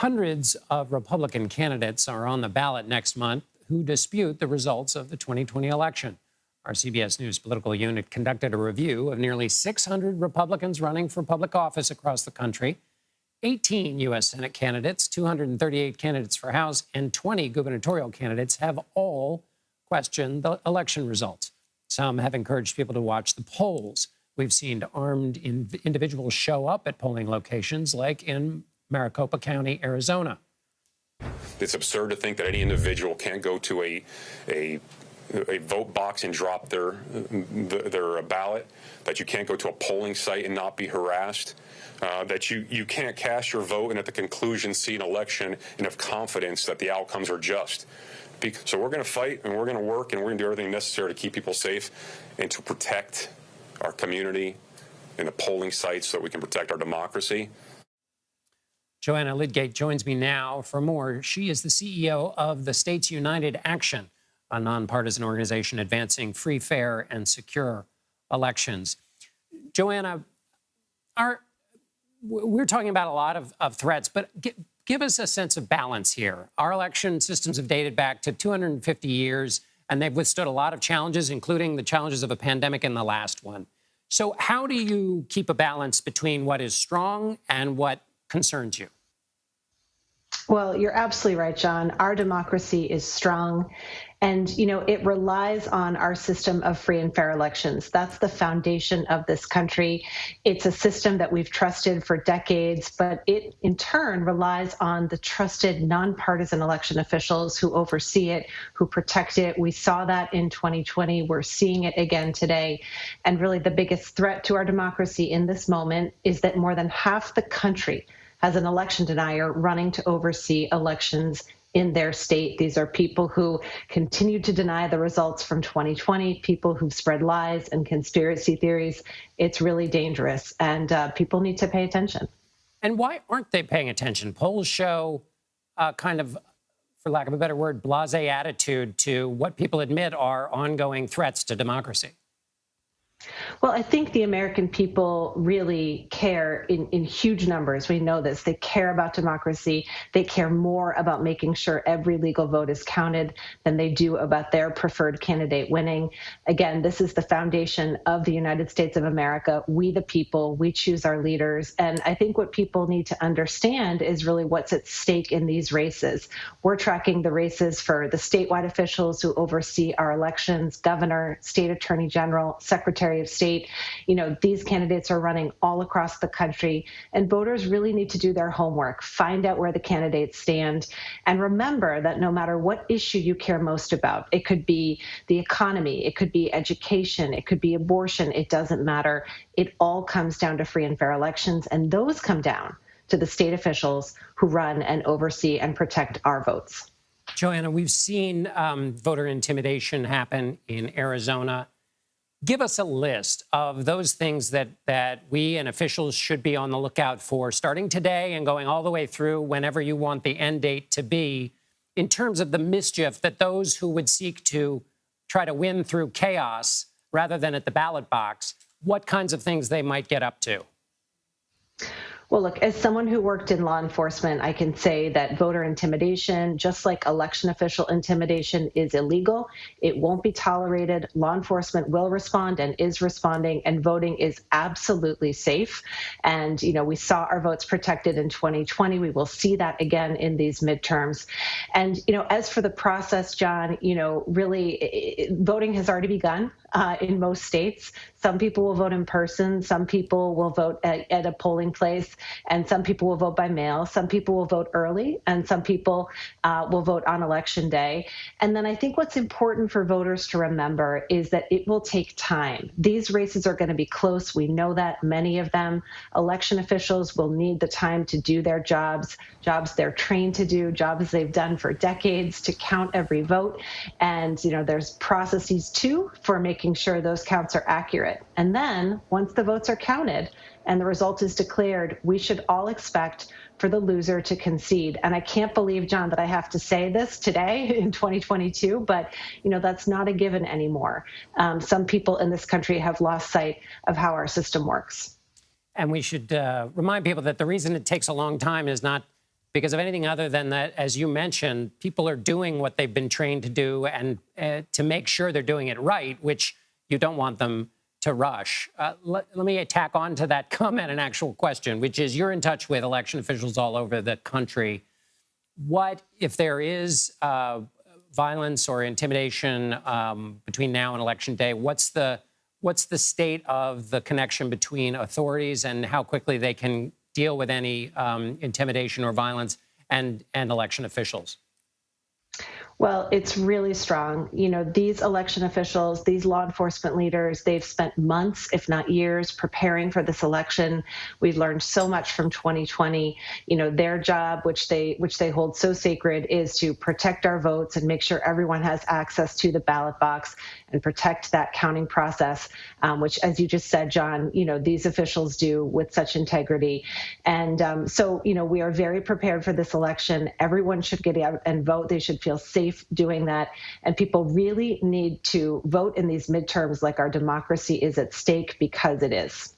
Hundreds of Republican candidates are on the ballot next month who dispute the results of the 2020 election. Our CBS News political unit conducted a review of nearly 600 Republicans running for public office across the country. 18 U.S. Senate candidates, 238 candidates for House, and 20 gubernatorial candidates have all questioned the election results. Some have encouraged people to watch the polls. We've seen armed individuals show up at polling locations like in Maricopa County, Arizona. It's absurd to think that any individual can't go to a vote box and drop their ballot, that you can't go to a polling site and not be harassed, that you can't cast your vote and at the conclusion see an election and have confidence that the outcomes are just. So we're going to fight and we're going to work and we're going to do everything necessary to keep people safe and to protect our community and the polling sites so that we can protect our democracy. Joanna Lydgate joins me now for more. She is the CEO of the States United Action, a nonpartisan organization advancing free, fair, and secure elections. Joanna, we're talking about a lot of threats, but give us a sense of balance here. Our election systems have dated back to 250 years, and they've withstood a lot of challenges, including the challenges of a pandemic in the last one. So how do you keep a balance between what is strong and what concerns you? Well, you're absolutely right, John. Our democracy is strong. And, it relies on our system of free and fair elections. That's the foundation of this country. It's a system that we've trusted for decades, but it, in turn, relies on the trusted nonpartisan election officials who oversee it, who protect it. We saw that in 2020. We're seeing it again today. And really, the biggest threat to our democracy in this moment is that more than half the country has an election denier running to oversee elections in their state. These are people who continue to deny the results from 2020, people who've spread lies and conspiracy theories. It's really dangerous, and people need to pay attention. And why aren't they paying attention? Polls show kind of, for lack of a better word, blasé attitude to what people admit are ongoing threats to democracy. Well, I think the American people really care in huge numbers. We know this. They care about democracy. They care more about making sure every legal vote is counted than they do about their preferred candidate winning. Again, this is the foundation of the United States of America. We, the people, we choose our leaders. And I think what people need to understand is really what's at stake in these races. We're tracking the races for the statewide officials who oversee our elections, governor, state attorney general, secretary of State. These candidates are running all across the country, and voters really need to do their homework, find out where the candidates stand, and remember that no matter what issue you care most about, it could be the economy, it could be education, it could be abortion, it doesn't matter. It all comes down to free and fair elections, and those come down to the state officials who run and oversee and protect our votes. Joanna, we've seen voter intimidation happen in Arizona. Give us a list of those things that we and officials should be on the lookout for, starting today and going all the way through whenever you want the end date to be, in terms of the mischief that those who would seek to try to win through chaos rather than at the ballot box, what kinds of things they might get up to. Well, look, as someone who worked in law enforcement, I can say that voter intimidation, just like election official intimidation, is illegal. It won't be tolerated. Law enforcement will respond and is responding, and voting is absolutely safe. And, we saw our votes protected in 2020. We will see that again in these midterms. And, as for the process, John, really voting has already begun in most states. Some people will vote in person. Some people will vote at a polling place. And some people will vote by mail. Some people will vote early, and some people will vote on Election Day. And then I think what's important for voters to remember is that it will take time. These races are going to be close. We know that, many of them. Election officials will need the time to do their jobs they're trained to do, jobs they've done for decades, to count every vote. And, there's processes, too, for making sure those counts are accurate. And then once the votes are counted and the result is declared, we should all expect for the loser to concede. And I can't believe, John, that I have to say this today in 2022, but, that's not a given anymore. Some people in this country have lost sight of how our system works. And we should remind people that the reason it takes a long time is not because of anything other than that, as you mentioned, people are doing what they've been trained to do, and to make sure they're doing it right, which you don't want them to rush. Let me tack on to that comment an actual question, which is, you're in touch with election officials all over the country. What, if there is violence or intimidation between now and Election Day, what's the state of the connection between authorities and how quickly they can deal with any intimidation or violence and election officials? Well, it's really strong. You know, these election officials, these law enforcement leaders, they've spent months, if not years, preparing for this election. We've learned so much from 2020. You know, their job, which they hold so sacred, is to protect our votes and make sure everyone has access to the ballot box and protect that counting process, which, as you just said, John, you know, these officials do with such integrity. And so, you know, we are very prepared for this election. Everyone should get out and vote. They should feel safe doing that. And people really need to vote in these midterms like our democracy is at stake, because it is.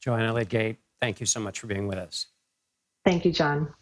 Joanna Lydgate, thank you so much for being with us. Thank you, John.